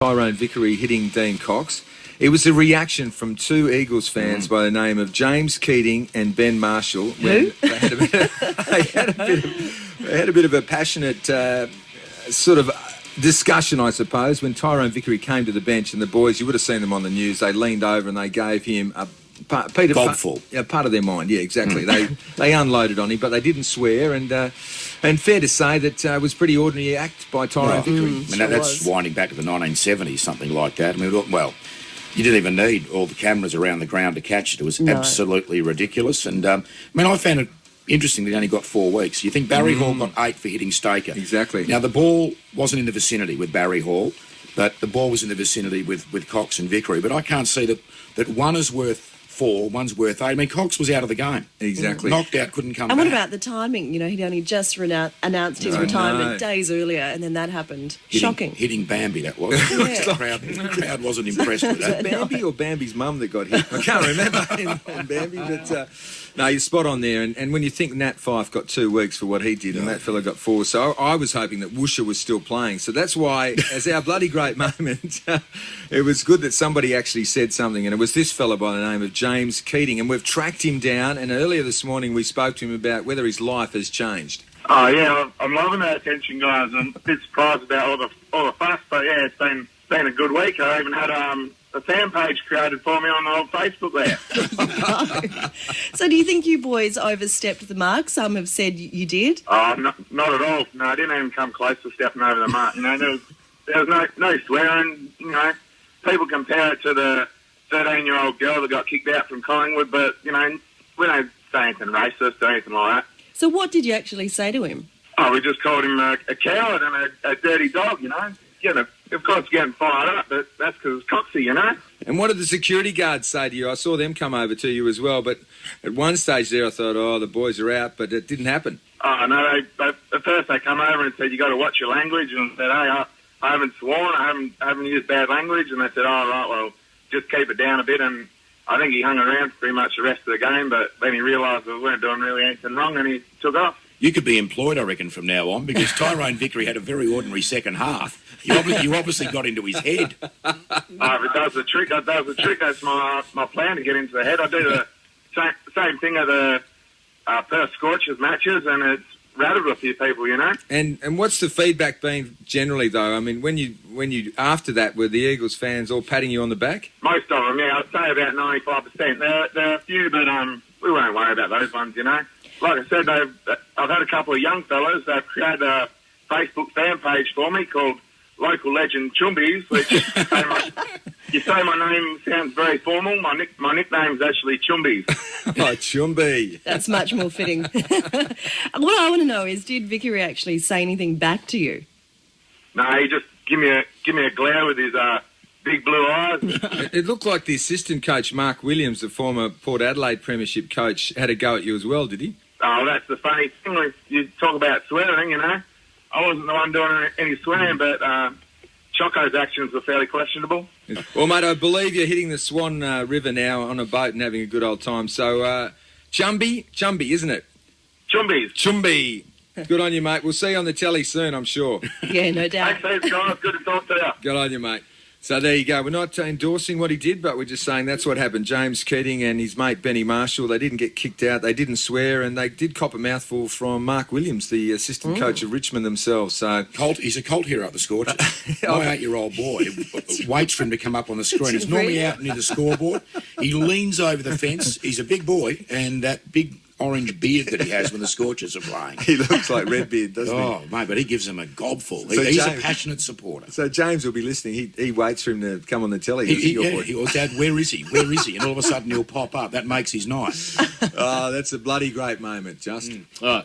Tyrone Vickery hitting Dean Cox. It was a reaction from two Eagles fans by the name of James Keating and Ben Marshall. Who? They had a bit of a passionate sort of discussion, I suppose, when Tyrone Vickery came to the bench, and the boys, you would have seen them on the news, they leaned over and they gave him a gobful. Part of their mind, yeah, exactly. They unloaded on him, but they didn't swear, and fair to say that it was a pretty ordinary act by Tyrone Vickery. I mean, that's winding back to the 1970s, something like that. I mean, well, you didn't even need all the cameras around the ground to catch it. It was absolutely ridiculous. And, I mean, I found it interesting that he only got 4 weeks. You think Barry Hall got 8 for hitting Staker. Exactly. Now, the ball wasn't in the vicinity with Barry Hall, but the ball was in the vicinity with Cox and Vickery. But I can't see that one is worth 4, one's worth 8. I mean, Cox was out of the game. Exactly. Knocked out, couldn't come back. And what about the timing? You know, he'd only just announced his retirement days earlier, and then that happened. Shocking. Hitting Bambi, that was. The crowd wasn't impressed with that. Was it Bambi or Bambi's mum that got hit? I can't remember in Bambi, but no, you're spot on there. And when you think Nat Fyfe got 2 weeks for what he did, and that fella got 4, so I was hoping that Woosha was still playing. So that's why, as our bloody great moment, it was good that somebody actually said something, and it was this fella by the name of James Keating, and we've tracked him down, and earlier this morning we spoke to him about whether his life has changed. Oh yeah, I'm loving that attention, guys. I'm a bit surprised about all the fuss, but yeah, it's been a good week. I even had a fan page created for me on the old Facebook there. So do you think you boys overstepped the mark? Some have said you did. Not at all. No, I didn't even come close to stepping over the mark. You know, there was no swearing. You know, people compare it to the 13-year-old girl that got kicked out from Collingwood, but, you know, we don't say anything racist or anything like that. So what did you actually say to him? Oh, we just called him a coward and a dirty dog, you know. Of course, getting fired up, but that's because it's Coxie, you know. And what did the security guards say to you? I saw them come over to you as well, but at one stage there I thought, oh, the boys are out, but it didn't happen. Oh, no, at first they come over and said, you got to watch your language, and I said, hey, I haven't sworn, I haven't used bad language, and they said, oh, right, well, just keep it down a bit, and I think he hung around for pretty much the rest of the game, but then he realised we weren't doing really anything wrong, and he took off. You could be employed, I reckon, from now on, because Tyrone Vickery had a very ordinary second half. You obviously got into his head. If it does the trick, that's my plan, to get into the head. I do the same thing at the Perth Scorchers matches, and it's rattled a few people, you know. And what's the feedback been generally, though? I mean, when you after that, were the Eagles fans all patting you on the back? Most of them, yeah. I'd say about 95%. There are a few, but we won't worry about those ones, you know. Like I said, I've had a couple of young fellas. They've created a Facebook fan page for me called Local Legend Chumbies, which you say my name sounds very formal. My nickname's actually Chumbies. Oh, Chumby. That's much more fitting. What I want to know is, did Vickery actually say anything back to you? No, he just give me a glare with his big blue eyes. It looked like the assistant coach, Mark Williams, the former Port Adelaide premiership coach, had a go at you as well, did he? Oh, that's the funny thing. When you talk about swearing, you know. I wasn't the one doing any swearing, but Choco's actions were fairly questionable. Well, mate, I believe you're hitting the Swan River now on a boat and having a good old time. So, Chumby, isn't it? Chumbies. Chumby. Good on you, mate. We'll see you on the telly soon, I'm sure. Yeah, no doubt. Thanks, guys. Good to talk to you. Good on you, mate. So there you go. We're not endorsing what he did, but we're just saying that's what happened. James Keating and his mate Benny Marshall, they didn't get kicked out, they didn't swear, and they did cop a mouthful from Mark Williams, the assistant coach of Richmond themselves. So he's a cult hero at the Scorchers. My 8-year-old boy waits for him to come up on the screen. He's normally out near the scoreboard. He leans over the fence. He's a big boy, and that big orange beard that he has when the Scorchers are playing. He looks like Redbeard, doesn't he? Oh, mate, but he gives them a gobful. So he's a passionate supporter. So James will be listening. He waits for him to come on the telly. Dad, where is he? Where is he? And all of a sudden he'll pop up. That makes his night. Oh, that's a bloody great moment, Just. All right.